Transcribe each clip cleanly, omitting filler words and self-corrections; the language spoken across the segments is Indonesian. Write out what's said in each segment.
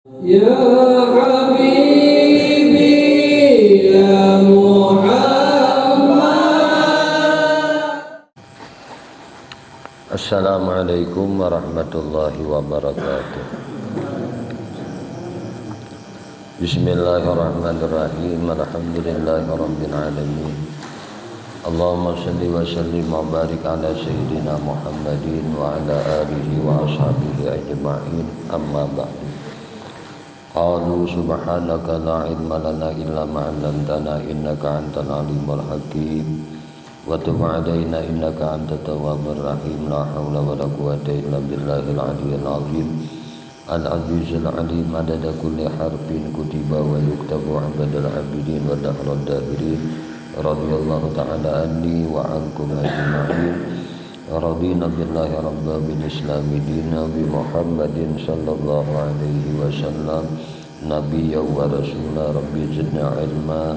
Ya Habibi ya Muhammad. Assalamualaikum warahmatullahi wabarakatuh. Bismillahirrahmanirrahim. Alhamdulillahirabbil alamin. Allahumma shalli wa sallim wa barik ala sayyidina Muhammadin wa ala alihi wa ashabihi ajma'in. Amma ba'du. Qalu subhanaka la ilma lana illa ma 'allamtana innaka antal alimul hakim. Wa tub 'alaina innaka antat tawwabur rahim. La haula wala quwwata illa billahil aliyyil azim. Al-azizul alim adada kulli harfin kutiba wa yuktabu 'abadal 'abidin wa dahrad dahirin. Radhiyallahu ta'ala anni wa ankum ajma'in. Radina billahi rabba bil islami dina bi Muhammadin sallallahu alaihi wasallam nabiyya wa rasula. Rabbi zidna ilma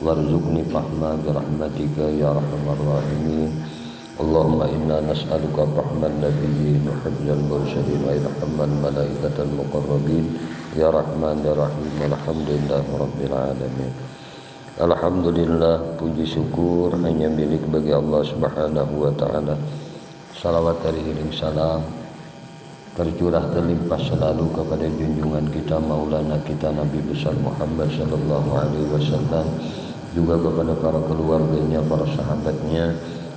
warzuqni fahma bi rahmatika ya arhamar rahimin. Allahumma inna nas'aluka fahman nabiyyin wa hifdzal mursalin wa ilhamal malaikatal muqarrabin ya rahman ya rahim. Alhamdulillahi rabbil alamin. Alhamdulillah, puji syukur hanya milik bagi Allah subhanahu wa ta'ala. Salawat iring salam tercurah terlimpah selalu kepada junjungan kita Maulana kita Nabi besar Muhammad sallallahu alaihi wasallam, juga kepada para keluarganya, para sahabatnya,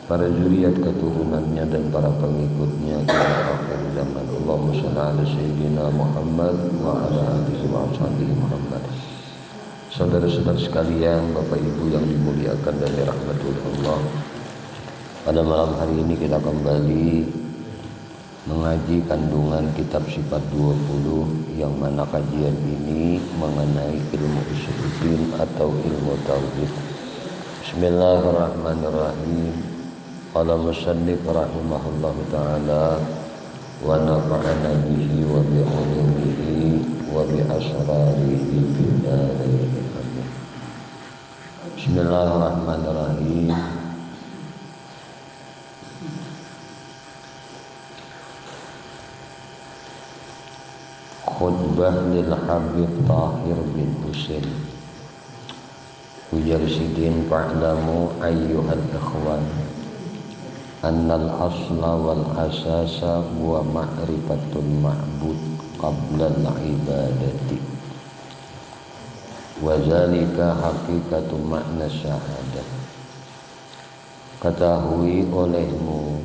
para zuriat keturunannya dan para pengikutnya hingga akhir zaman. Allahumma shalli ala sayyidina Muhammad wa ala alihi wa sahbihi Muhammad. Saudara-saudara sekalian, Bapak Ibu yang dimuliakan dan dirahmati Allah, pada malam hari ini kita kembali mengaji kandungan kitab Sifat 20, yang mana kajian ini mengenai ilmu usuluddin atau ilmu tauhid. Bismillahirrahmanirrahim. Qala musannif rahimahullahu taala wa nafa'ana bihi wa bi ulumihi wa bi asrarihi fid dharain. Bismillahirrahmanirrahim. Khutbah lil Habib Tahir bin Husain. Ujar sidin fa'lamu ayyuhal ikhwan annal asla wal asasa wa ma'rifatul ma'bud qabla al-ibadati wa zalika haqiqatu makna syahadah. Ketahui olehmu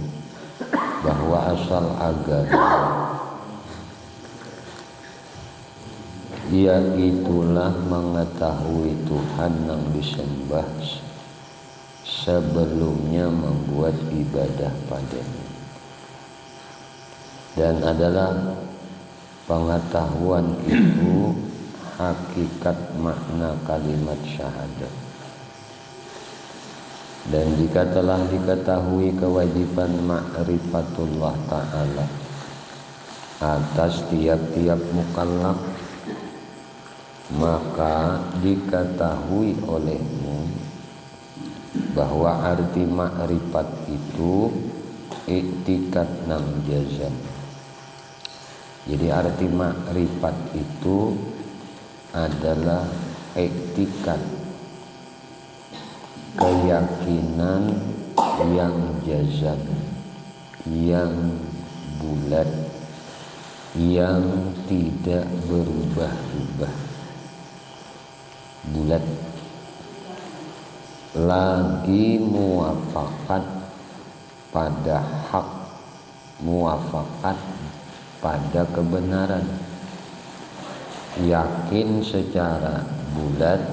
bahwa asal agama iaitulah mengetahui Tuhan yang disembah sebelumnya membuat ibadah padanya, dan adalah pengetahuan itu hakikat makna kalimat syahadat. Dan jika telah diketahui kewajiban ma'rifatullah ta'ala atas tiap-tiap mukallaf, maka diketahui olehmu bahwa arti ma'rifat itu iktikat nam jazam. Jadi arti ma'rifat itu adalah iktikat, keyakinan yang jazam, yang bulat, yang tidak berubah-ubah. Bulat lagi muwafakat pada hak, muwafakat pada kebenaran, yakin secara bulat,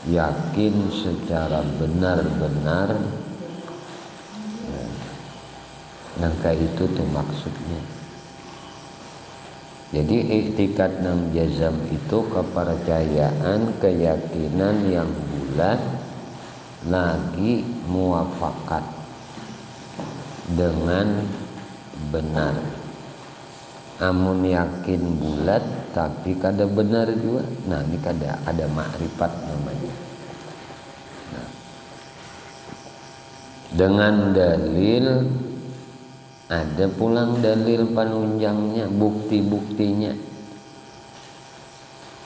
yakin secara benar-benar. Nah, itu tuh maksudnya. Jadi iktikat nam jazam itu kepercayaan, keyakinan yang bulat lagi muwafakat dengan benar. Amun yakin bulat tapi kada benar juga. Nah, ini ada makrifat namanya. Nah, dengan dalil Ada pulang dalil penunjangnya, bukti-buktinya.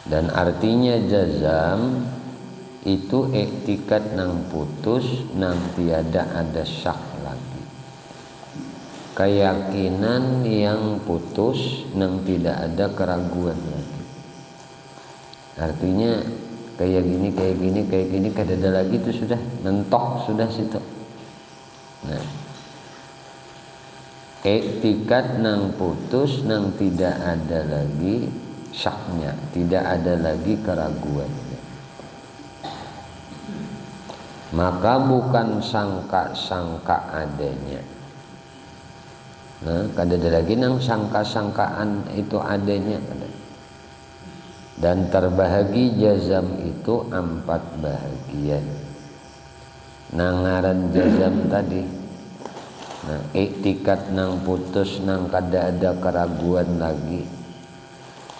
Dan artinya jazam itu iktikad nang putus nang tiada ada syak lagi, keyakinan yang putus nang tidak ada keraguan lagi. Artinya kayak gini kada ada lagi, itu sudah mentok sudah situ. Nah, iktikad nang putus nang tidak ada lagi syaknya, tidak ada lagi keraguannya, maka bukan sangka-sangka adanya. Nah, kada ada lagi nang sangka-sangkaan itu adanya. Dan terbahagi jazam itu 4 bahagian. Nangaran jazam tadi, nah, iktikad nang putus nang kada ada keraguan lagi,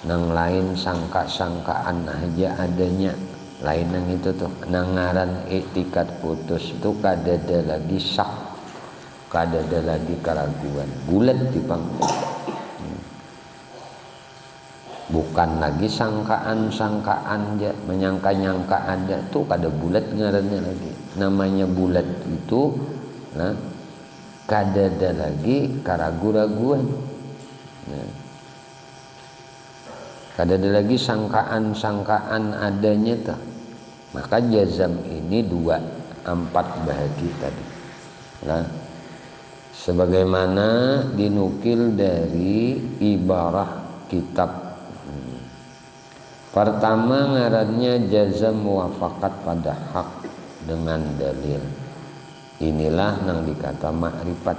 nang lain sangka-sangkaan aja adanya, lain nang itu tuh. Nangaran iktikad putus itu kada ada lagi syak, kada ada lagi keraguan, bulat dipangku. Bukan lagi sangkaan-sangkaan aja, menyangka-nyangka ada tuh kada bulat ngarannya lagi. Namanya bulat itu, nah, kada ada lagi keraguan-raguan. Nah, kada ada lagi sangkaan-sangkaan adanya tuh. Maka jazam ini 4 bahagi tadi. Nah, sebagaimana dinukil dari ibarah kitab. Pertama ngarannya jazam muwafakat pada hak dengan dalil. Inilah nang dikata makrifat.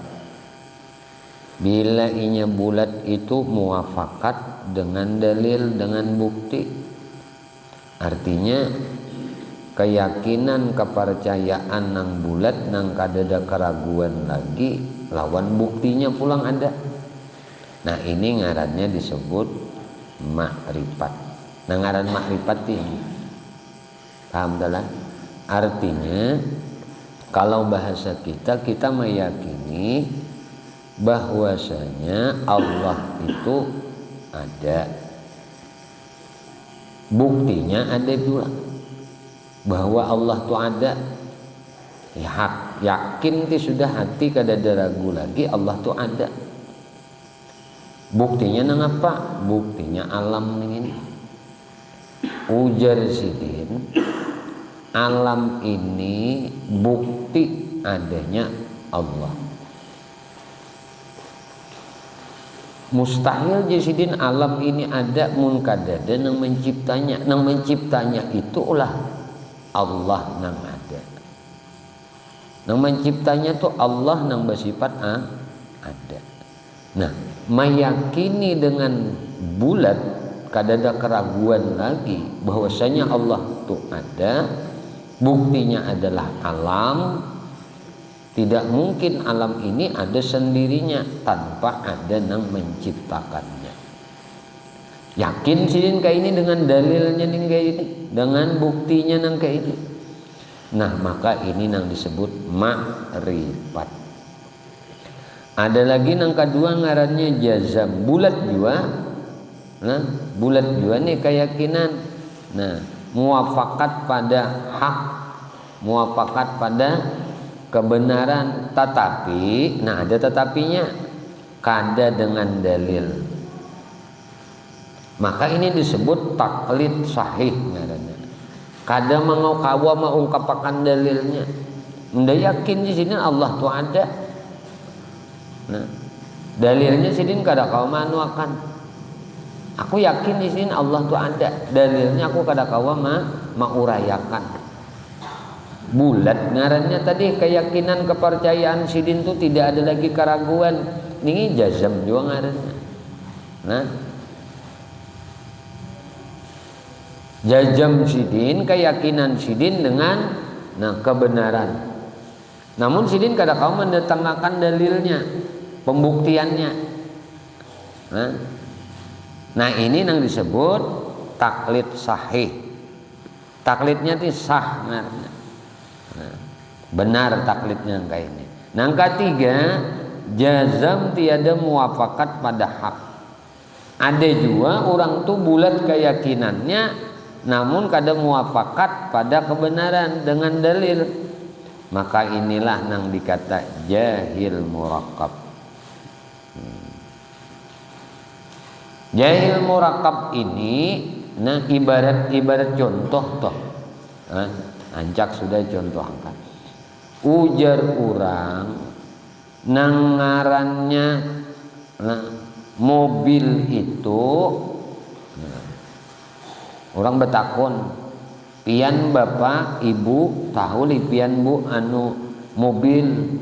Bila inya bulat itu muwafakat dengan dalil, dengan bukti. Artinya keyakinan, kepercayaan nang bulat nang kada ada keraguan lagi, lawan buktinya pulang ada. Nah, ini ngarannya disebut makrifat. Nah, ngaran makrifat ini paham dalam artinya, kalau bahasa kita meyakini bahwasanya Allah itu ada, buktinya ada pula bahwa Allah itu ada. Yakin itu sudah, hati kada ada ragu lagi Allah itu ada. Buktinya nang apa? Buktinya alam ini. Ujar sidin, alam ini bukti adanya Allah. Mustahil jasidin alam ini ada mun kadada nang menciptanya. Nang menciptanya itu ulah Allah nang ada. Nang menciptanya tu Allah nang bersifat ada. Nah, meyakini dengan bulat, kada ada keraguan lagi bahwasanya Allah itu ada, buktinya adalah alam. Tidak mungkin alam ini ada sendirinya tanpa ada nang menciptakannya. Yakin sidin kayak ini dengan dalilnya ning kayak ini, dengan buktinya nang kayak ini. Nah, maka ini nang disebut makrifat. Ada lagi nang kedua ngarannya jazam, bulat juga. Nah, bulat juga nih keyakinan. Nah, muwafakat pada hak, muwafakat pada kebenaran, tetapi, nah ada tetapinya, kada dengan dalil. Maka ini disebut taklid sahih ngarannya. Kada kawa mengungkapkan dalilnya. Ndak yakin di sini Allah tu ada. Nah, dalilnya sidin kada kawa manuakan. Aku yakin di sini Allah tu ada. Dalilnya aku kada kawa maurayakan. Bulat ngarannya tadi, keyakinan, kepercayaan sidin tu tidak ada lagi keraguan. Ini jazam juga ngarannya. Nah, jazam sidin, keyakinan sidin dengan kebenaran. Namun sidin kada kawa mendatangkan dalilnya, pembuktiannya. Nah, ini yang disebut taklid sahih. Taklidnya itu sah. Nah, benar taklidnya kayak ini. Yang ketiga, jazam tiada muwafakat pada hak. Ada juga orang tuh bulat keyakinannya namun kada muafakat pada kebenaran dengan dalil. Maka inilah yang dikata jahil murakkab. Jahil murakkab ini nah ibarat contoh toh. Ancak sudah contoh angkat. Ujar orang nang ngarannya mobil itu orang bertakon pian bapak ibu tahu li pian bu anu mobil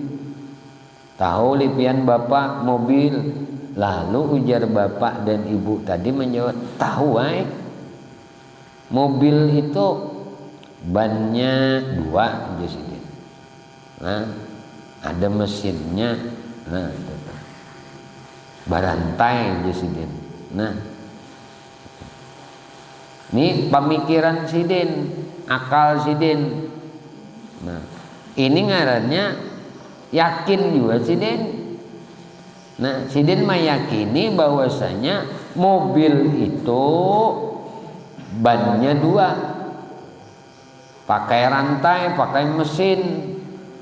tahu li pian bapak mobil. Lalu ujar bapak dan ibu tadi menjawab tahu mobil itu bannya 2 jadi. Nah ada mesinnya, nah barantai Sidin. Nah ini pemikiran Sidin, akal Sidin. Nah ini ngarannya yakin juga Sidin. Nah Sidin meyakini bahwasanya mobil itu bannya 2, pakai rantai, pakai mesin.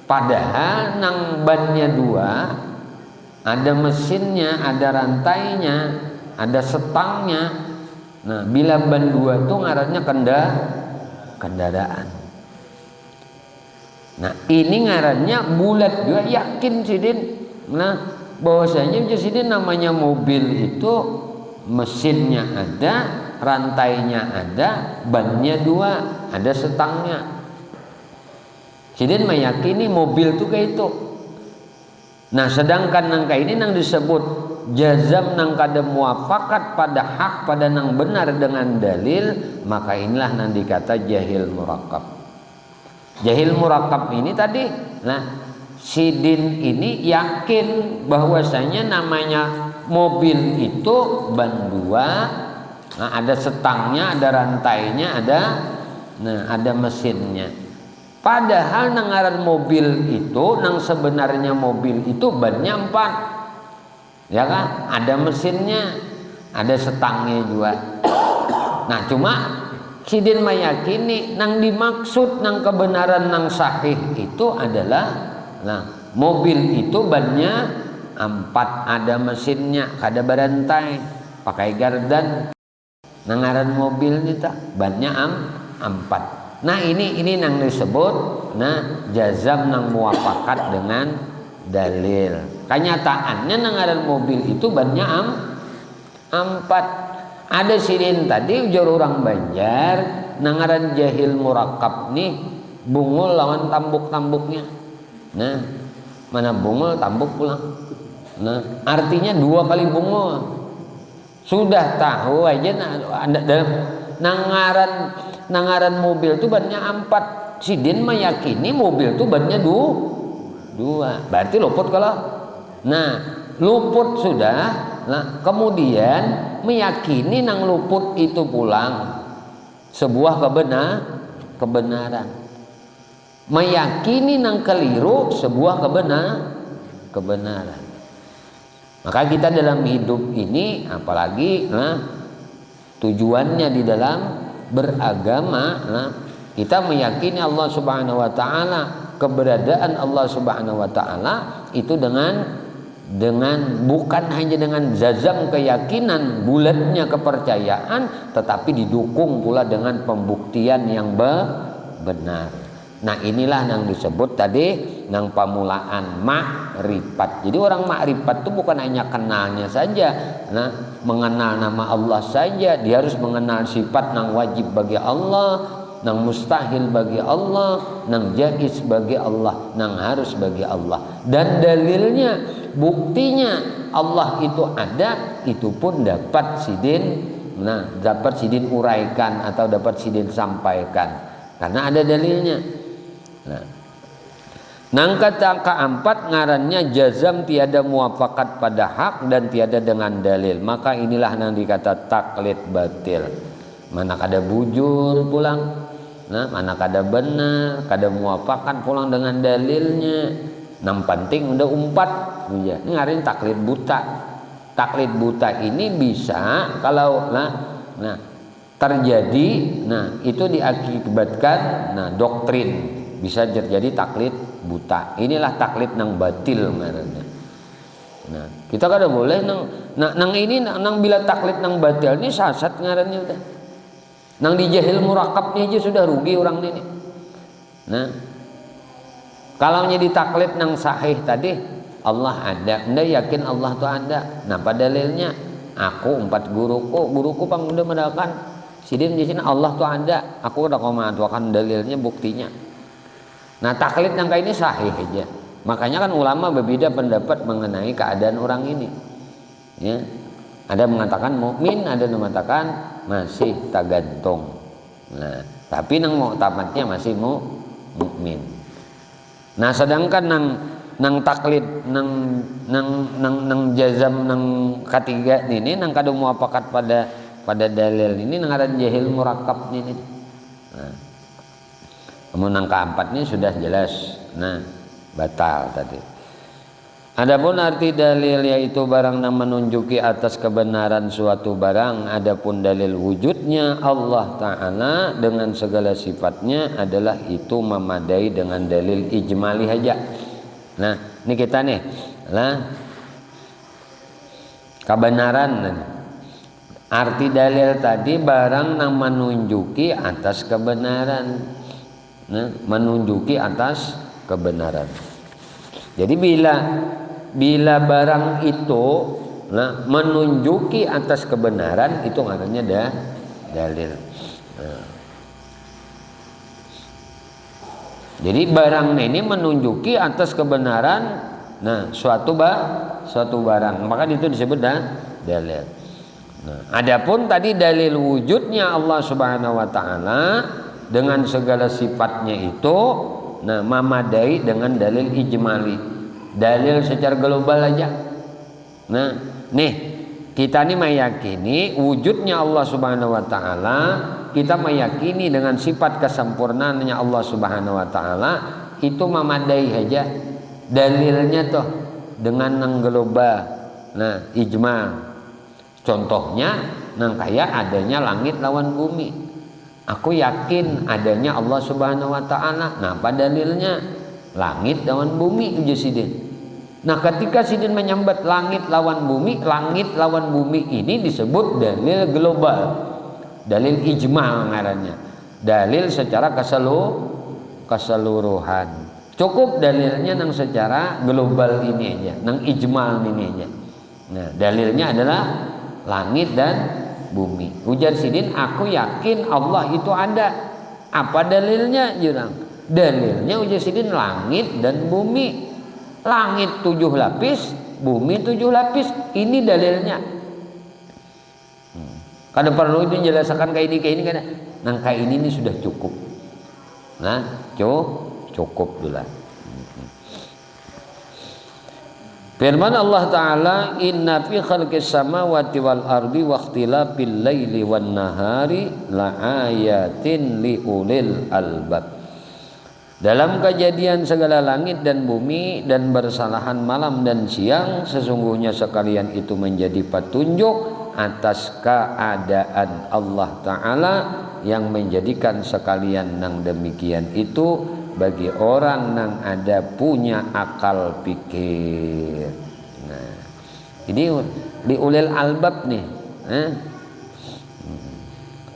Padahal nang bannya 2, ada mesinnya, ada rantainya, ada setangnya. Nah bila ban 2 itu ngarannya kendaraan. Nah ini ngarannya bulat juga yakin Sidin. Nah bahwasanya Sidin namanya mobil itu mesinnya ada, rantainya ada, bannya 2, ada setangnya. Sidin meyakini mobil itu kayak itu. Nah sedangkan nangka ini nang disebut jazam nang kada muafakat pada hak pada nang benar dengan dalil, maka inilah nang dikata jahil murakkab. Jahil murakkab ini tadi, nah Sidin ini yakin bahwasanya namanya mobil itu ban 2, nah ada setangnya, ada rantainya, ada mesinnya. Padahal nangaran mobil itu, nang sebenarnya mobil itu bannya 4, ya kan? Ada mesinnya, ada setangnya juga. Nah cuma Sidin meyakini nang dimaksud nang kebenaran nang sahih itu adalah, nah mobil itu bannya 4, ada mesinnya, ada barantai, pakai gardan. Nangaran mobil itu bannya 4. Nah ini nang disebut nah jazam nang muafakat dengan dalil. Kenyataannya nangaran mobil itu bannya 4. Ada Sidin tadi ujar orang Banjar nangaran jahil murakkab nih bungul lawan tambuk-tambuknya. Nah mana bungul tambuk pulang. Nah artinya 2 kali bungul. Sudah tahu aja dalam nangaran mobil itu bannya 4. Sidin meyakini mobil itu bannya 2. Berarti luput kalau. Nah luput sudah. Nah kemudian meyakini nang luput itu pulang sebuah kebenaran. Meyakini nang keliru sebuah kebenaran. Maka kita dalam hidup ini apalagi tujuannya di dalam beragama, kita meyakini Allah Subhanahu wa taala, keberadaan Allah Subhanahu wa taala itu dengan bukan hanya dengan jazam keyakinan, bulatnya kepercayaan, tetapi didukung pula dengan pembuktian yang benar. Nah inilah yang disebut tadi nang pamulaan makrifat. Jadi orang makrifat itu bukan hanya kenalnya saja, nah mengenal nama Allah saja, dia harus mengenal sifat nang wajib bagi Allah, nang mustahil bagi Allah, nang jaiz bagi Allah, nang harus bagi Allah. Dan dalilnya, buktinya Allah itu ada, itu pun dapat Sidin uraikan atau dapat Sidin sampaikan karena ada dalilnya. Nang kata keempat ngarannya jazam tiada muafakat pada hak dan tiada dengan dalil. Maka inilah yang dikata taklid batil. Mana kada bujur pulang, nah mana kada benar, kada muafakat pulang dengan dalilnya. Nang penting udah umpat, ini ngarin taklid buta. taklid buta ini bisa kalau terjadi, itu diakibatkan doktrin, bisa terjadi taklid buta. Inilah taklid nang batil ngarannya. Nah, kita kada boleh nang bila taklid nang batil ini sasat ngarannya udah. Nang di jahil murakabnya aja sudah rugi orang ini. Nah, kalau jadi taklid nang sahih tadi, Allah ada, anda yakin Allah tuh ada. Nah, pada dalilnya aku 4 guruku panggunda mendakan sidin di sini Allah tuh ada. Aku udah komantuakan dalilnya, buktinya. Nah, taklid nang kayak ini sahih aja. Makanya kan ulama berbeda pendapat mengenai keadaan orang ini. Ya. Ada mengatakan mukmin, ada yang mengatakan masih tagantung. Nah, tapi nang muktamadnya masih mukmin. Nah, sedangkan nang taklid nang jazam nang ketiga ini nang kada muafakat pada dalil ini nang ada jahil murakab ini. Nah, namun nang keempat ini sudah jelas. Nah, batal tadi. Adapun arti dalil yaitu barang yang menunjuki atas kebenaran suatu barang. Adapun dalil wujudnya Allah Ta'ala dengan segala sifatnya adalah itu memadai dengan dalil ijmali saja. Nah, ini kita nih kebenaran. Arti dalil tadi barang yang menunjuki atas kebenaran. Nah, menunjuki atas kebenaran. Jadi bila barang itu menunjuki atas kebenaran, itu namanya dalil. Nah. Jadi barang ini menunjuki atas kebenaran suatu barang, maka itu disebut dalil. Nah, adapun tadi dalil wujudnya Allah Subhanahu wa taala dengan segala sifatnya itu memadai dengan dalil ijmali, dalil secara global aja. Nah, nih kita nih meyakini wujudnya Allah Subhanahu wa taala, kita meyakini dengan sifat kesempurnaannya Allah Subhanahu wa taala itu memadai aja dalilnya tuh dengan nang global. Nah, ijma. Contohnya nang kayak adanya langit lawan bumi. Aku yakin adanya Allah Subhanahu wa taala. Nah, apa dalilnya? Langit lawan bumi uji sidin. Nah, ketika sidin menyambat langit lawan bumi ini disebut dalil global. Dalil ijma ngarannya. Dalil secara keseluruhan. Cukup dalilnya nang secara global ini aja, nang ijmal ini aja. Nah, dalilnya adalah langit dan bumi. Ujar sidin, aku yakin Allah itu ada. Apa dalilnya jurang? Dalilnya ujar sidin langit dan bumi. Langit 7 lapis, bumi 7 lapis. Ini dalilnya. Kada perlu itu menjelaskan kayak ini kan. Nang kayak ini sudah cukup. Nah, cukup dulu. Firman Allah Ta'ala, inna fi khalqis samawati wal ardi wa ikhtilafil laili wan nahari la ayatin li ulil albab. Dalam kejadian segala langit dan bumi dan bersalahan malam dan siang, sesungguhnya sekalian itu menjadi petunjuk atas keadaan Allah Ta'ala yang menjadikan sekalian nang demikian itu bagi orang yang ada punya akal pikir. Nah, ini di ulil albab nih.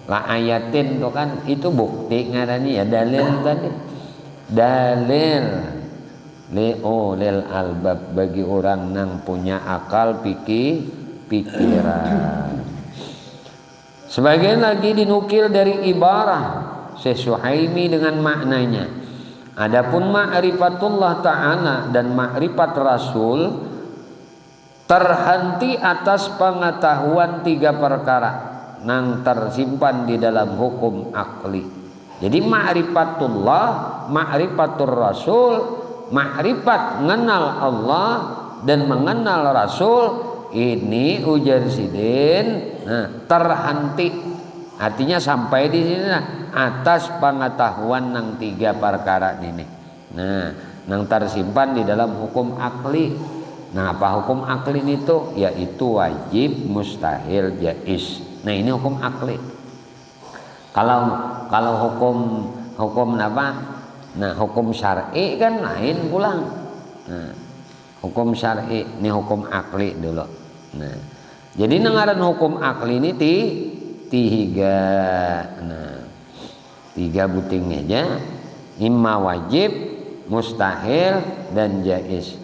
La ayatin itu kan itu bukti ngarani ya dalil tadi. Dalil li ulil albab bagi orang yang punya akal pikiran. Sebagian lagi dinukil dari ibarah Syekh Suhaimi dengan maknanya. Adapun ma'rifatullah ta'ala dan ma'rifat Rasul terhenti atas pengetahuan 3 perkara yang tersimpan di dalam hukum akli. Jadi ma'rifatullah, ma'rifatur Rasul, ma'rifat mengenal Allah dan mengenal Rasul ini ujar sidin terhenti. Artinya sampai di sini atas pengetahuan nang 3 perkara ini. Nah, nang tersimpan di dalam hukum akli. Nah, apa hukum aklin itu? Yaitu wajib, mustahil, jaiz. Nah, ini hukum akli. Kalau hukum apa? Nah, hukum syar'i kan lain pulang. Nah, hukum syar'i ini hukum akli dulu. Nah, jadi ngaran hukum akli ini tiga. Nah, tiga buting aja. Imma wajib, mustahil, dan jaiz.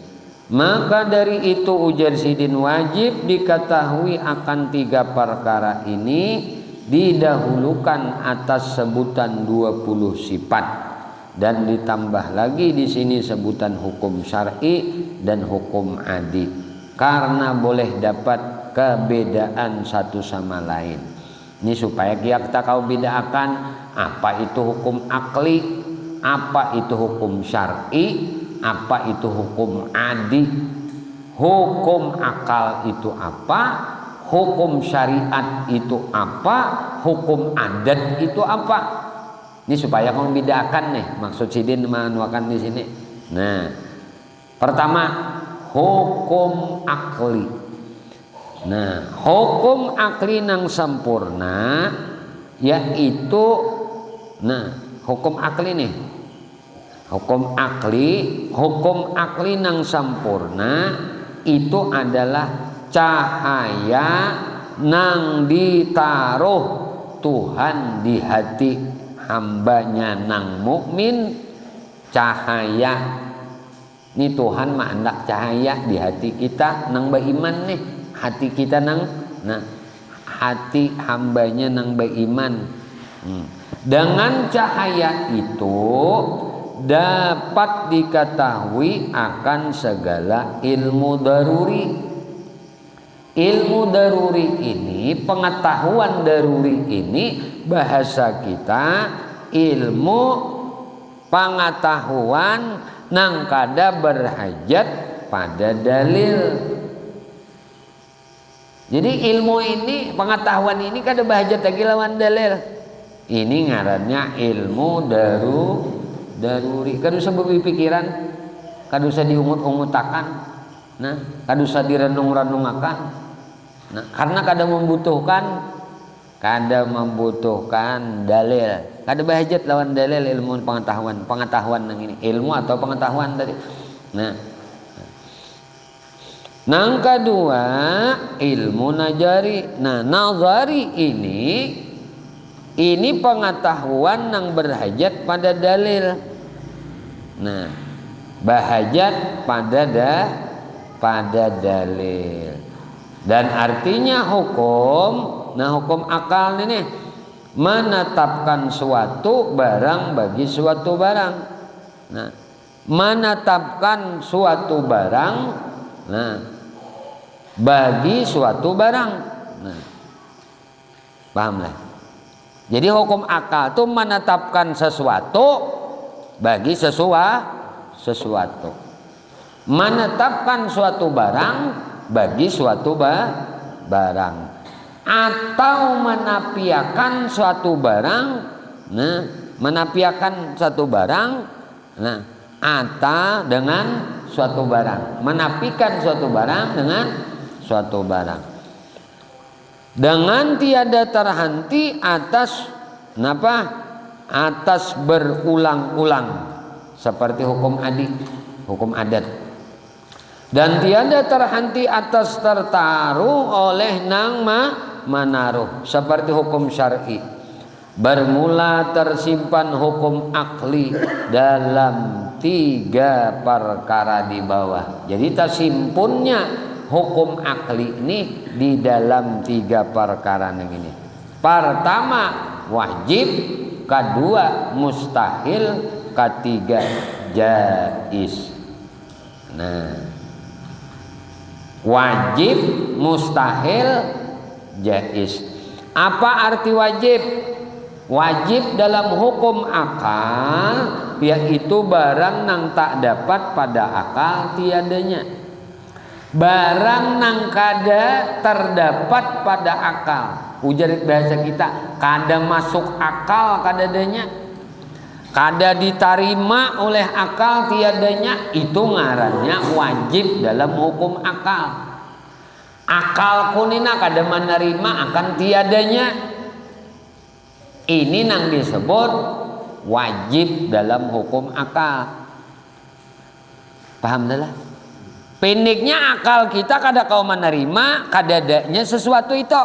Maka dari itu ujar Sidin wajib diketahui akan tiga perkara ini didahulukan atas sebutan 20 sifat dan ditambah lagi di sini sebutan hukum syar'i dan hukum adi karena boleh dapat keberadaan satu sama lain. Ini supaya kita kau bedakan apa itu hukum akli, apa itu hukum syar'i, apa itu hukum adi. Hukum akal itu apa, hukum syariat itu apa, hukum adat itu apa. Ini supaya kamu bedakan nih, maksud Sidin menuakan di sini. Nah, pertama hukum akli. Nah, hukum akli nang sempurna yaitu hukum akli nih. Hukum akli nang sempurna itu adalah cahaya nang ditaruh Tuhan di hati hambanya nang mukmin. Cahaya ini Tuhan mah hendak cahaya di hati kita nang beriman nih. Hati kita nang hati hambanya nang beriman. Dengan cahaya itu dapat diketahui akan segala ilmu daruri. Ilmu daruri ini, pengetahuan daruri ini, bahasa kita ilmu pengetahuan nang kada berhajat pada dalil. Jadi ilmu ini, pengetahuan ini kada berhajat lagi lawan dalil. Ini ngarannya ilmu daruri. Kada usah berpikiran, kada usah diungut-ungutakan, kada usah direnung-renungakan. Karena kada membutuhkan dalil. Kada bahajat lawan dalil ilmu pengetahuan yang ini. Ilmu atau pengetahuan tadi. Nang kedua ilmu najari. Nazari ini pengetahuan yang berhajat pada dalil. Bahajat pada dalil. Dan artinya hukum akal ini menetapkan suatu barang bagi suatu barang. Menetapkan suatu barang bagi suatu barang. Paham lah? Jadi hukum akal itu menetapkan sesuatu bagi sesuatu. Menetapkan suatu barang bagi suatu barang. Atau menafikan suatu barang, menafikan suatu barang, atau dengan suatu barang. Menafikan suatu barang dengan suatu barang. Dengan tiada terhenti atas berulang-ulang seperti hukum adat. Dan tiada terhenti atas tertaruh oleh nang menaruh seperti hukum syar'i. Bermula tersimpan hukum akli dalam tiga perkara di bawah. Jadi tersimpunnya hukum akli ini di dalam tiga perkara yang ini. Pertama wajib, kedua mustahil, ketiga jaiz. Wajib, mustahil, jaiz. Apa arti wajib? Wajib dalam hukum akal yaitu barang nang tak dapat pada akal tiadanya. Barang nang kada terdapat pada akal. Ujar bahasa kita kada masuk akal kadadanya. kada diterima oleh akal tiadanya, itu ngarannya wajib dalam hukum akal. Akal kunina kada menerima akan tiadanya, ini nang disebut wajib dalam hukum akal. Paham dah lah? Pendeknya akal kita kada kau menerima kadadanya sesuatu itu.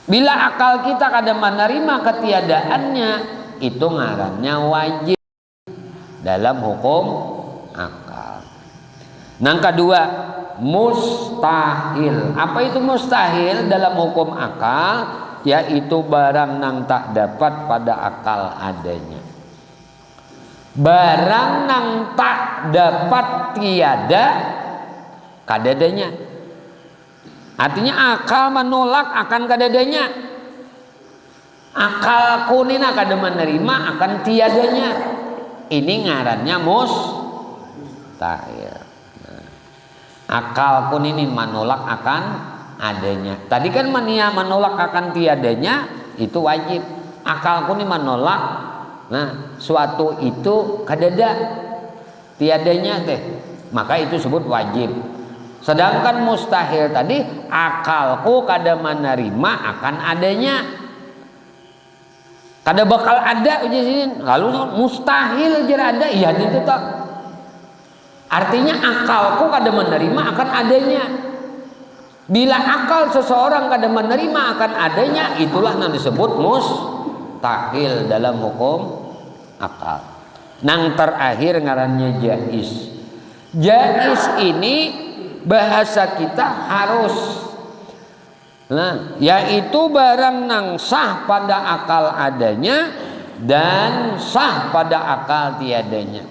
Bila akal kita kada menerima ketiadaannya, itu ngarannya wajib dalam hukum akal. Nang kedua, mustahil. Apa itu mustahil dalam hukum akal? Yaitu barang nang tak dapat pada akal adanya. Barang nang tak dapat tiada kadadanya. Artinya akal menolak akan kadadanya. Akal kunina kada menerima akan tiadanya. Ini ngarannya mustahil. Nah, akal kunini menolak akan adanya. Tadi kan mania menolak akan tiadanya itu wajib. Akal kuni menolak. Nah, suatu itu kadada tiadanya teh, maka itu disebut wajib. Sedangkan mustahil tadi akalku kada menerima akan adanya, kada bakal ada ujisin. Lalu mustahil jera ada, iya itu tak. Artinya akalku kada menerima akan adanya. Bila akal seseorang kada menerima akan adanya, itulah yang disebut mustahil dalam hukum akal. Nang terakhir ngarannya jaiz. Jaiz ini bahasa kita harus, nah, yaitu barang nang sah pada akal adanya dan sah pada akal tiadanya.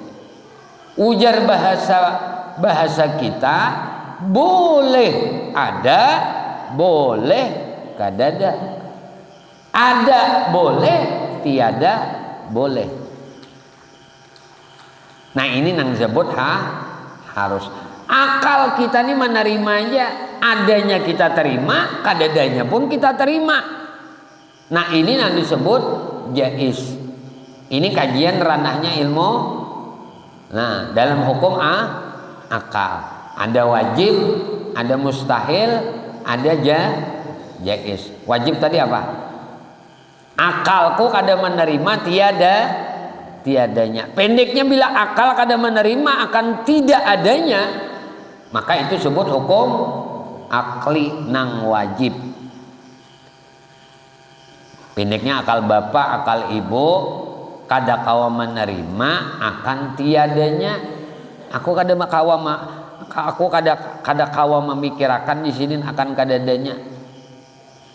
Ujar bahasa kita boleh ada, boleh kadada. Ada boleh, tiada boleh. Nah ini nang disebut harus. Akal kita ini menerima aja, adanya kita terima, kadadanya pun kita terima. Nah ini nang disebut jaiz. Ini kajian ranahnya ilmu. Nah dalam hukum akal ada wajib, ada mustahil, ada jaiz. Wajib tadi apa? Akalku kada menerima tiadanya. Pendeknya bila akal kada menerima akan tidak adanya, maka itu disebut hukum akli nang wajib. Pendeknya akal bapak, akal ibu kada kawa menerima akan tiadanya. Aku kada kawa memikirakan di sini akan kadadanya.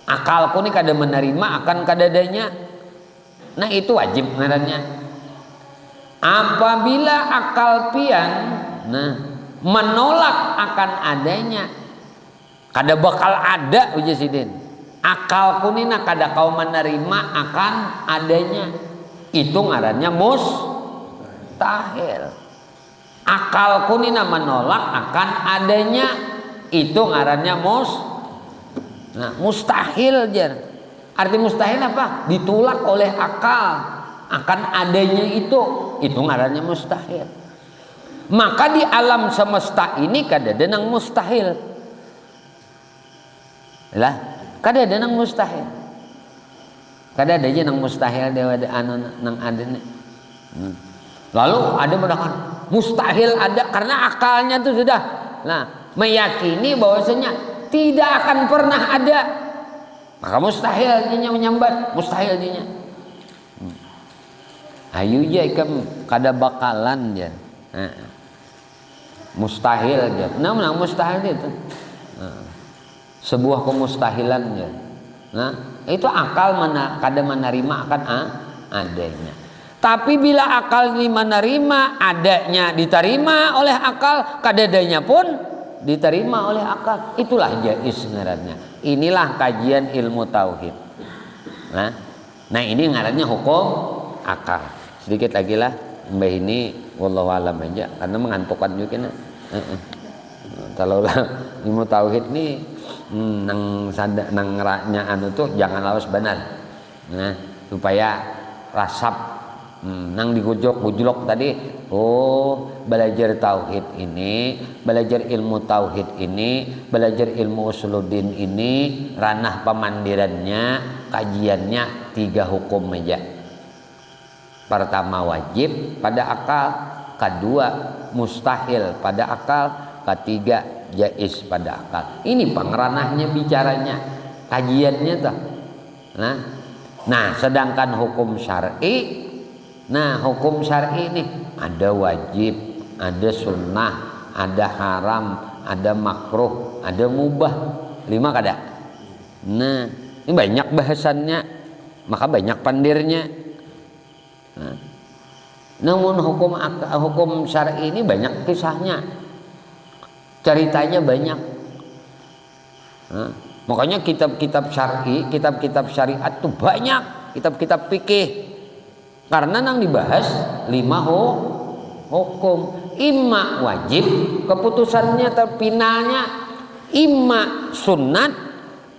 Akalku ini kada menerima akan kadadanya. Nah itu wajib ngarannya. Apabila akal pian menolak akan adanya, kada bakal ada uji sidin. Akalku ini kada kau menerima akan adanya, itu ngarannya mustahil. Akalku ini menolak akan adanya, itu ngarannya mustahil jar. Arti mustahil apa? Ditolak oleh akal akan adanya itu ngarannya mustahil. Maka di alam semesta ini kada ada nang mustahil. Lah, kada ada nang mustahil. Kada ada aja nang mustahil dewa nang adanya. Lalu ada mendakan mustahil ada karena akalnya itu sudah meyakini bahwasanya tidak akan pernah ada, maka mustahil dinya menyambat, mustahil dinya. Ayu je ikam kada bakalan je, mustahil je. Nah mustahil itu sebuah kemustahilan je. Nah itu akal kada menerima akan adanya. Tapi bila akal ini menerima adanya diterima oleh akal, kadadanya pun diterima oleh akal, itulah jaiz ngarannya. Inilah kajian ilmu tauhid. Nah ini ngarannya hukum akal. Sedikit lagi lah mbah ini wallahu alam aja karena mengantukkan juga. Kalau ilmu tauhid nih nang ngeraknya tuh jangan lawas benar. Nah supaya rasap. Nang digujlok tadi, belajar tauhid ini, belajar ilmu tauhid ini, belajar ilmu usuluddin ini, ranah pemandirannya, kajiannya 3 hukum aja. Pertama wajib pada akal, kedua mustahil pada akal, ketiga jaiz pada akal. Ini pengranahnya bicaranya, kajiannya tuh. Nah, sedangkan hukum syar'i, hukum syar'i ini ada wajib, ada sunnah, ada haram, ada makruh, ada mubah. 5 kada? Nah, ini banyak bahasannya, maka banyak pandirnya. Namun hukum syar'i ini banyak kisahnya, ceritanya banyak. Makanya kitab-kitab syar'i, kitab-kitab syariat tuh banyak, kitab-kitab fikih. Karena nang dibahas 5 hukum, imma wajib, keputusannya terpinalnya, imma sunnat,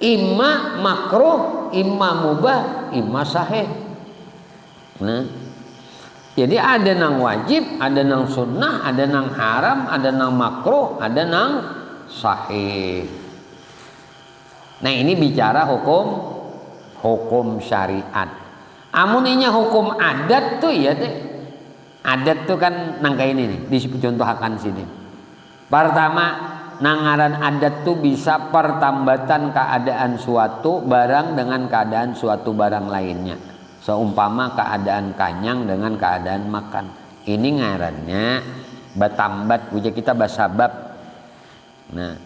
imma makruh, imma mubah, imma sahih. Jadi ada nang wajib, ada nang sunnah, ada nang haram, ada nang makruh, ada nang sahih. Nah, ini bicara hukum syariat. Amuninya hukum adat tuh ya deh. Adat tuh kan nangka ini nih, dicontohkan sini. Pertama, nangaran adat tuh bisa pertambatan keadaan suatu barang dengan keadaan suatu barang lainnya. Seumpama keadaan kanyang dengan keadaan makan. Ini ngarannya batambat, uja kita basabab. Nah,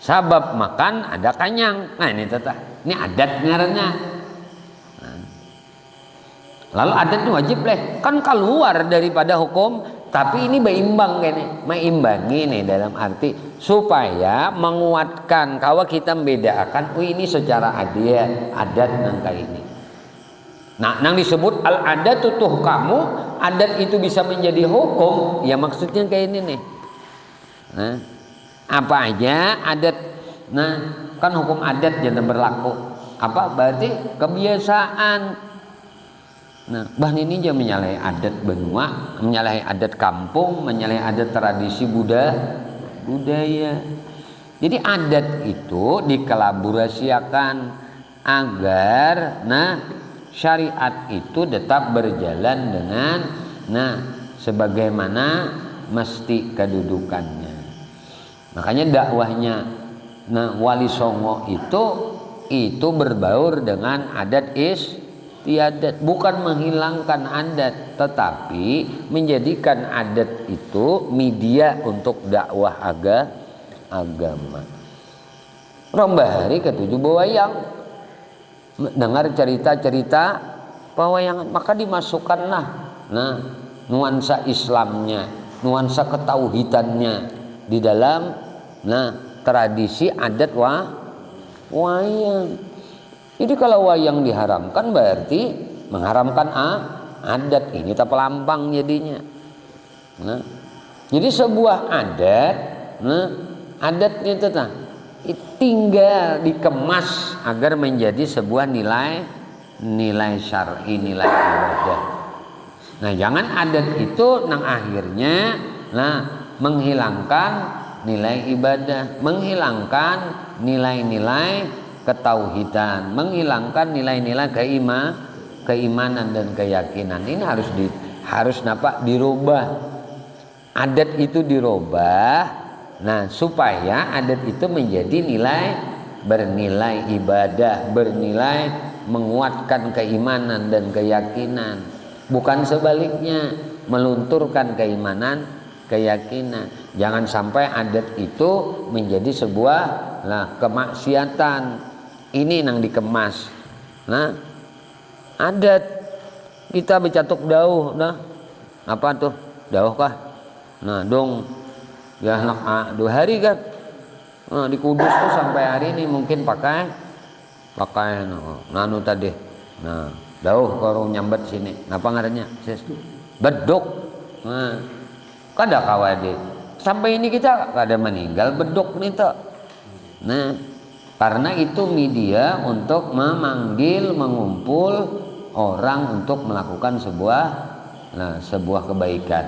sabab makan ada kanyang. Nah, ini tetap. Ini adat ngarannya. Lalu adat itu wajib leh, kan keluar daripada hukum, tapi ini berimbang kene, meimbangi nih dalam arti supaya menguatkan kalau kita membedakan, ini secara adat nangka ini. Nah, nang disebut al adat tuh kamu, adat itu bisa menjadi hukum, ya maksudnya kayak ini nih. Nah, apa aja adat, nah kan hukum adat jangan berlaku. Apa berarti kebiasaan. Nah, bahan ini dia menyalahi adat benua, menyalahi adat kampung, menyalahi adat tradisi budaya. Jadi adat itu dikolaborasikan agar syariat itu tetap berjalan dengan sebagaimana mesti kedudukannya. Makanya dakwahnya Wali Songo itu berbaur dengan adat istiadat, bukan menghilangkan adat, tetapi menjadikan adat itu media untuk dakwah agama. Rombahari ketujuh bewayang, dengar cerita-cerita pewayangan, maka dimasukkanlah nuansa Islamnya, nuansa ketauhidannya di dalam tradisi adat wayang. Jadi kalau wayang diharamkan berarti mengharamkan adat, ini tak pelampang jadinya. Jadi sebuah adat, adatnya itu tinggal dikemas agar menjadi sebuah nilai syar'i, nilai ibadah. Nah, jangan adat itu akhirnya menghilangkan nilai ibadah, menghilangkan nilai-nilai ketauhidan, menghilangkan nilai-nilai keimanan dan keyakinan. Ini harus dirubah. Adat itu dirubah, supaya adat itu menjadi bernilai ibadah, bernilai menguatkan keimanan dan keyakinan, bukan sebaliknya melunturkan keimanan keyakinan. Jangan sampai adat itu menjadi sebuah kemaksiatan. Ini yang dikemas. Adat kita bercatuk dauh, apa tuh dauh kah? Dong ya 2 hari kan. Di Kudus tuh sampai hari ini mungkin pakai nanu tadi. Dauh kalau nyambat sini. Apa ngarannya? Beduk. Kada kawade. Sampai ini kita kada meninggal beduk nih tuh. Karena itu media untuk memanggil, mengumpul orang untuk melakukan sebuah kebaikan.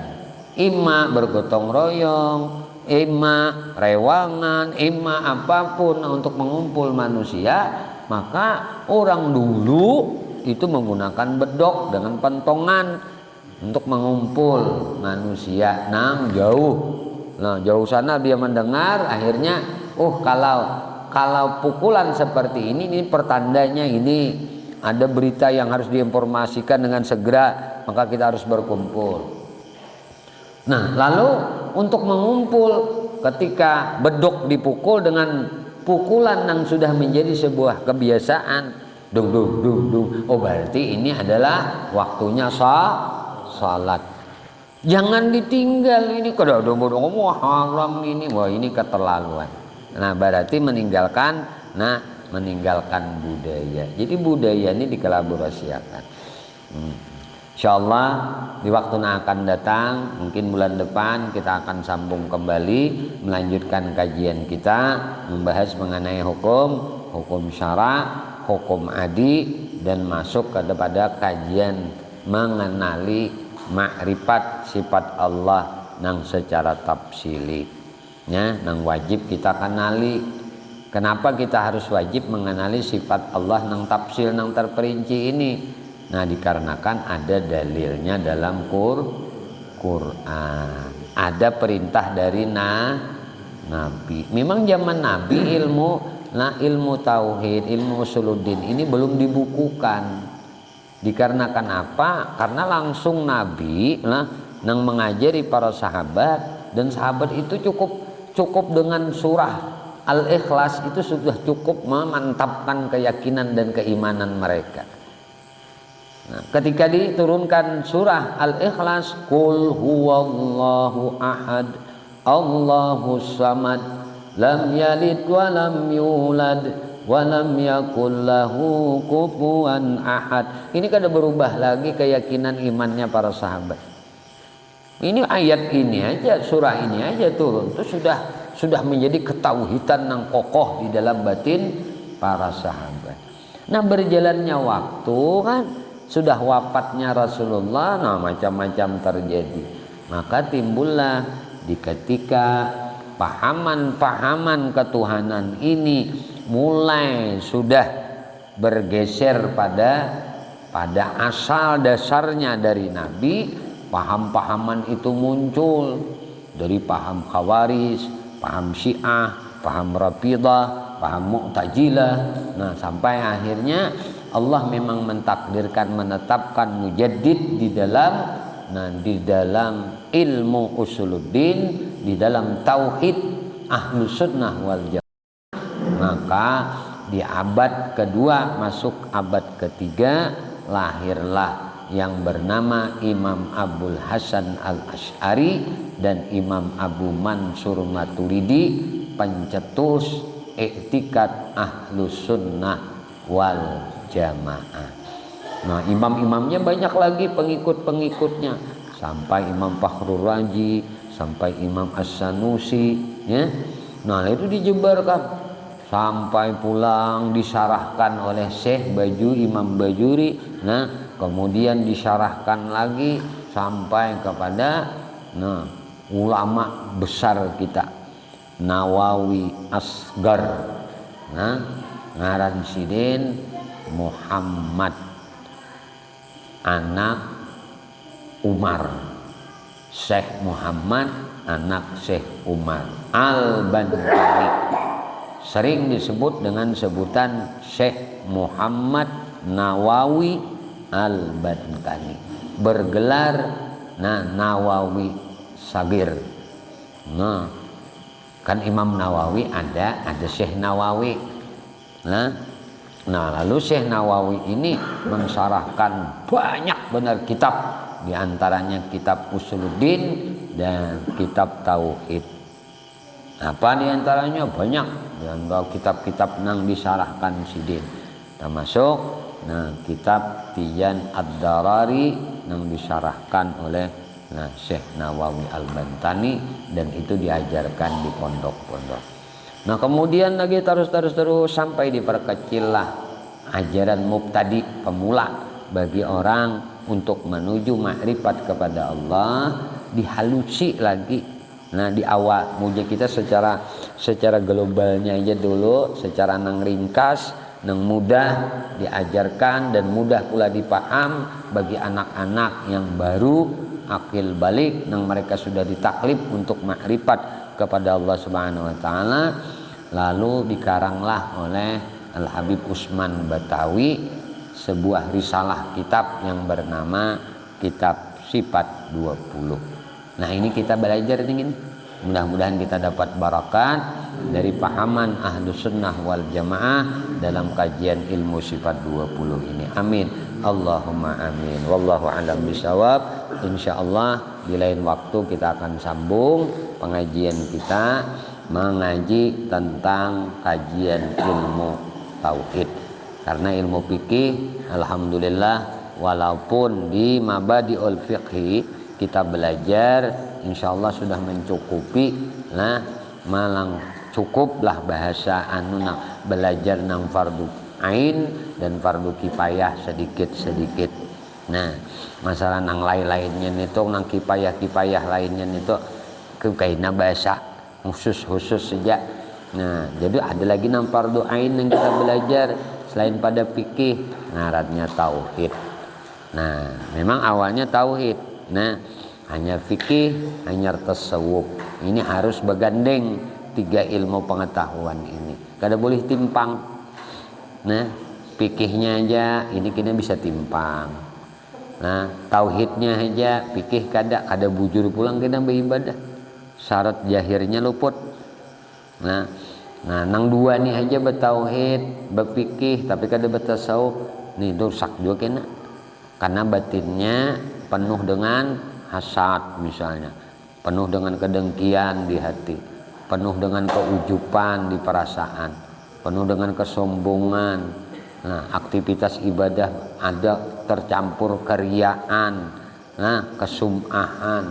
Ima bergotong royong, ima rewangan, ima apapun untuk mengumpul manusia, maka orang dulu itu menggunakan bedok dengan pentongan untuk mengumpul manusia nang jauh. Nah, jauh sana dia mendengar, akhirnya kalau pukulan seperti ini pertandanya ini ada berita yang harus diinformasikan dengan segera, maka kita harus berkumpul. Nah, lalu untuk mengumpul ketika bedok dipukul dengan pukulan yang sudah menjadi sebuah kebiasaan, dung dung dung dung, oh berarti ini adalah waktunya salat. Jangan ditinggal ini, kalau ngomong haram ini, wah ini keterlaluan. Nah, berarti meninggalkan budaya. Jadi budaya ini dikolaborasikan. Insyaallah di waktu yang akan datang, mungkin bulan depan kita akan sambung kembali melanjutkan kajian kita membahas mengenai hukum syara, hukum adi, dan masuk kepada kajian mengenali makrifat sifat Allah nang secara tafsili, ya, nang wajib kita kenali. Kenapa kita harus wajib mengenali sifat Allah nang tafsil nang terperinci ini? Nah, dikarenakan ada dalilnya dalam Quran. Ada perintah dari Nabi. Memang zaman Nabi ilmu tauhid, ilmu usuluddin ini belum dibukukan. Dikarenakan apa? Karena langsung Nabi nang mengajari para sahabat, dan sahabat itu cukup dengan surah Al-Ikhlas itu sudah cukup memantapkan keyakinan dan keimanan mereka. Nah, ketika diturunkan surah Al-Ikhlas, Qul huwallahu ahad, Allahus samad, lam yalid wa lam yulad, walam yakul lahu kufuwan ahad. Ini kada berubah lagi keyakinan imannya para sahabat. Ini ayat ini aja, surah ini aja turun, itu sudah menjadi ketauhidan yang kokoh di dalam batin para sahabat. Nah, berjalannya waktu kan, sudah wafatnya Rasulullah, nah macam-macam terjadi. Maka timbullah di ketika pahaman-pahaman ketuhanan ini mulai sudah bergeser pada asal dasarnya dari Nabi, paham-pahaman itu muncul dari paham Khawarij, paham Syiah, paham Rafidah, paham Mu'tazilah. Nah, sampai akhirnya Allah memang menetapkan mujaddid di dalam ilmu usuluddin, di dalam tauhid ahlus sunnah wal jamaah. Maka di abad kedua masuk abad ketiga lahirlah yang bernama Imam Abul Hasan Al-Asy'ari dan Imam Abu Mansur Maturidi, pencetus i'tikad ahlus sunnah wal jamaah. Nah, imam-imamnya banyak lagi, pengikut-pengikutnya, sampai Imam Fakhrur Razi, sampai Imam As-Sanusi, ya. Nah, itu dijebarkan sampai pulang disarahkan oleh Syekh Imam Bajuri. Nah, kemudian disarahkan lagi sampai kepada ulama besar kita, Nawawi Asgar. Nah, ngaran sidin Muhammad anak Umar, Syekh Muhammad anak Syekh Umar Al-Bantani, sering disebut dengan sebutan Syekh Muhammad Nawawi Al-Bantani, bergelar Nawawi Sagir. Nah, kan Imam Nawawi ada Syekh Nawawi. Nah, lalu Syekh Nawawi ini mensyarahkan banyak benar kitab, diantaranya kitab Usuluddin dan kitab Tauhid. Apa diantaranya? Banyak, dan kitab-kitab yang disyarahkan sidin, termasuk kitab Tijan Ad-Darari yang disyarahkan oleh Syekh Nawawi Al-Bantani, dan itu diajarkan di pondok-pondok. Nah, kemudian lagi terus sampai diperkecillah ajaran mubtadi, pemula, bagi orang untuk menuju makrifat kepada Allah dihalusi lagi. Nah di awal muja kita secara globalnya aja dulu, secara nang ringkas, nang mudah diajarkan dan mudah pula dipaham bagi anak-anak yang baru akil balik, nang mereka sudah ditaklif untuk makrifat kepada Allah Subhanahu wa taala. Lalu dikaranglah oleh Al Habib Usman Batawi sebuah risalah kitab yang bernama Kitab Sifat 20. Nah ini kita belajar ini, mudah-mudahan kita dapat barakat dari pahaman Ahlus Sunnah wal Jamaah dalam kajian ilmu sifat 20 ini. Amin. Allahumma amin. Wallahu a'lam bishawab. Insyaallah di lain waktu kita akan sambung pengajian kita mengaji tentang kajian ilmu tauhid. Karena ilmu fikih alhamdulillah walaupun di mabadiul fiqhi kita belajar insyaallah sudah mencukupi, nah malang cukuplah bahasa belajar nang fardu ain dan fardu kifayah sedikit-sedikit. Nah masalah nang lain-lainnya itu nang kifayah lainnya itu kaina bahasa khusus saja. Nah jadi ada lagi nang fardu ain yang kita belajar selain pada fikih ngarannya tauhid. Nah memang awalnya tauhid. Nah hanya fikih, hanya tasawuf. Ini harus bergandeng tiga ilmu pengetahuan ini. Kada boleh timpang. Nah fikihnya aja ini kita bisa timpang. Nah tauhidnya aja fikih kada bujur pulang kita beribadah. Syarat jahirnya luput. Nah nang dua nih aja bertauhid, berfikih tapi kada bertasawuf. Nih dosak juga kena. Karena batinnya penuh dengan hasad misalnya, penuh dengan kedengkian di hati, penuh dengan keujupan di perasaan, penuh dengan kesombongan. Nah aktivitas ibadah ada tercampur keriaan, nah kesum'ahan,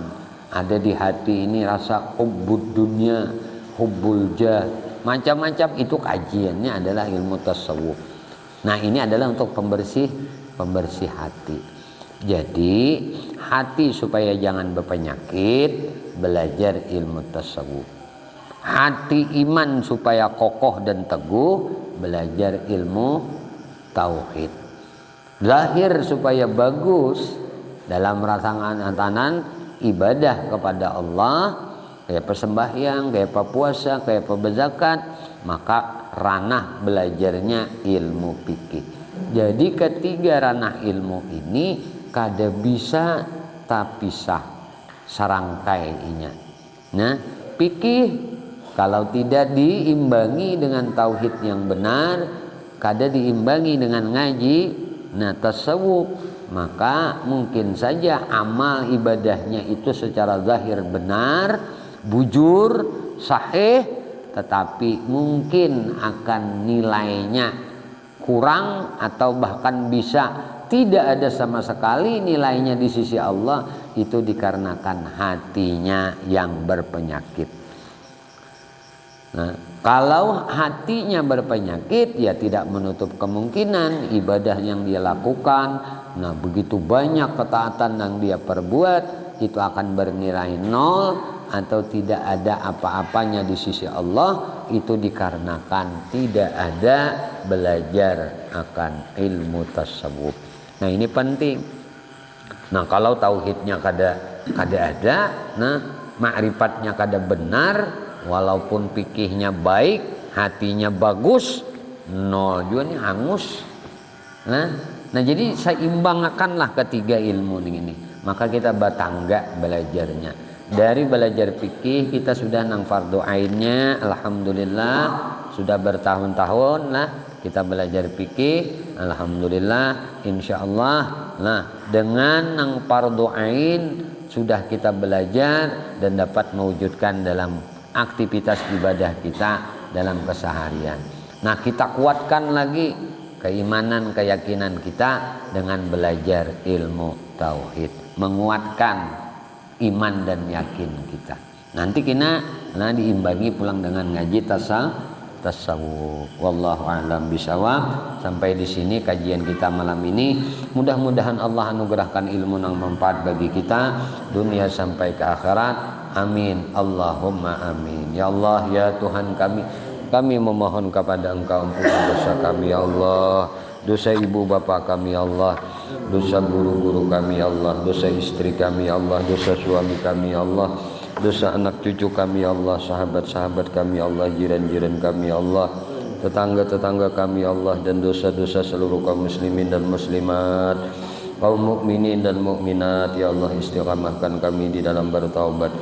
ada di hati ini rasa hubbud dunya, hubbul jah, macam-macam. Itu kajiannya adalah ilmu tasawuf. Nah ini adalah untuk pembersih hati. Jadi hati supaya jangan berpenyakit belajar ilmu tasawuf. Hati iman supaya kokoh dan teguh belajar ilmu tauhid. Zahir supaya bagus dalam rangsangan ibadah kepada Allah, kayak persembahyang, kayak puasa, kayak berzakat, maka ranah belajarnya ilmu fikih. Jadi ketiga ranah ilmu ini kada bisa tapisah sarangkainya. Nah, fikih kalau tidak diimbangi dengan tauhid yang benar, kada diimbangi dengan ngaji, nah tasawuf, maka mungkin saja amal ibadahnya itu secara zahir benar, bujur, sahih, tetapi mungkin akan nilainya kurang atau bahkan bisa tidak ada sama sekali nilainya di sisi Allah. Itu dikarenakan hatinya yang berpenyakit. Nah, kalau hatinya berpenyakit ya tidak menutup kemungkinan ibadah yang dia lakukan, nah begitu banyak ketaatan yang dia perbuat itu akan bernilai nol atau tidak ada apa-apanya di sisi Allah. Itu dikarenakan tidak ada belajar akan ilmu tasawuf. Nah ini penting. Nah kalau tauhidnya kada ada, nah ma'rifatnya kada benar, walaupun fikihnya baik, hatinya bagus, nol juga nih hangus. Nah jadi seimbangkanlah ketiga ilmu ini. Maka kita batangga belajarnya. Dari belajar fikih kita sudah nang fardu ainnya, alhamdulillah sudah bertahun-tahun lah kita belajar fikih, alhamdulillah, insyaallah. Nah dengan nang fardu ain sudah kita belajar dan dapat mewujudkan dalam aktivitas ibadah kita dalam keseharian. Nah kita kuatkan lagi keimanan, keyakinan kita dengan belajar ilmu tauhid, menguatkan iman dan yakin kita. Nanti kita diimbangi pulang dengan ngaji tasawuf. Wallahu a'lam bishawab. Sampai di sini kajian kita malam ini. Mudah-mudahan Allah anugerahkan ilmu yang manfaat bagi kita dunia sampai ke akhirat. Amin. Allahumma amin. Ya Allah, ya Tuhan kami memohon kepada Engkau ampunkan dosa kami ya Allah, dosa ibu bapa kami ya Allah, dosa guru-guru kami ya Allah, dosa istri kami ya Allah, dosa suami kami ya Allah, dosa anak cucu kami ya Allah, sahabat-sahabat kami ya Allah, jiran-jiran kami ya Allah, tetangga-tetangga kami ya Allah, dan dosa-dosa seluruh kaum muslimin dan muslimat, kaum mukminin dan mukminat ya Allah. Istiqamahkan kami di dalam bertaubat,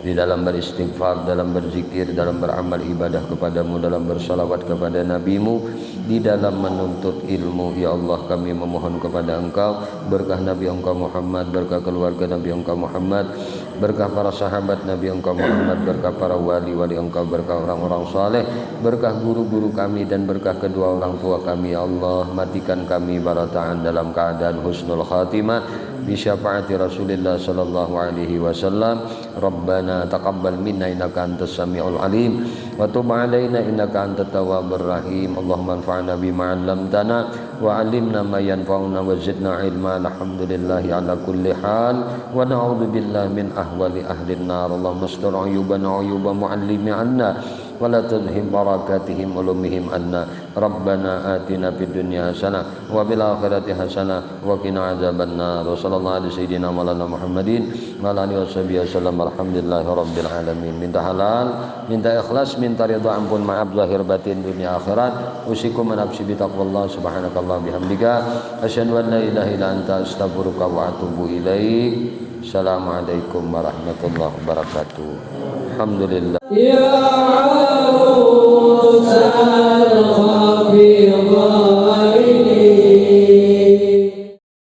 di dalam beristighfar, dalam berzikir, dalam beramal ibadah kepadamu, dalam bersalawat kepada nabimu, di dalam menuntut ilmu ya Allah. Kami memohon kepada Engkau berkah Nabi Engkau Muhammad, berkah keluarga Nabi Engkau Muhammad, berkah para sahabat Nabi Engkau Muhammad, berkah para wali-wali Engkau, berkah orang-orang saleh, berkah guru-guru kami, dan berkah kedua orang tua kami ya Allah. Matikan kami barataan dalam keadaan husnul khatimah bi syafaati Rasulillah sallallahu alaihi wasallam. Rabbana taqabbal minna innaka antas samiul alim wa tub alaina innaka antat tawwabur rahim. Allahumma anfa'na bima 'allamtana wa 'allimna ma yanfa'una wa zidna ilma. Alhamdulillahi ala kulli hal wa na'udzu billahi min ahwali ahli an-nar. Allahumma astur 'uyubana 'uyuba mu'allimi 'anna wa la tudhim barakatihim ulumihim anna. Rabbana atina fid dunya hasanah wa fil akhirati hasanah wa qina adzabannar. Sallallahu alaihi sayyidina maulana Muhammadin wa ala alihi washabihi wasallam. Alhamdulillahi rabbil alamin. Minta halal, minta ikhlas, minta ridha, ampun, maaf zahir batin dunia akhirat. Usikum nafsi bi taqwallah. Subhanakallah bihamdika asyhadu an la ilaha illa anta astaghfiruka wa atubu ilaik. Assalamualaikum warahmatullahi wabarakatuh. Alhamdulillah. Ya Musa al-Khabir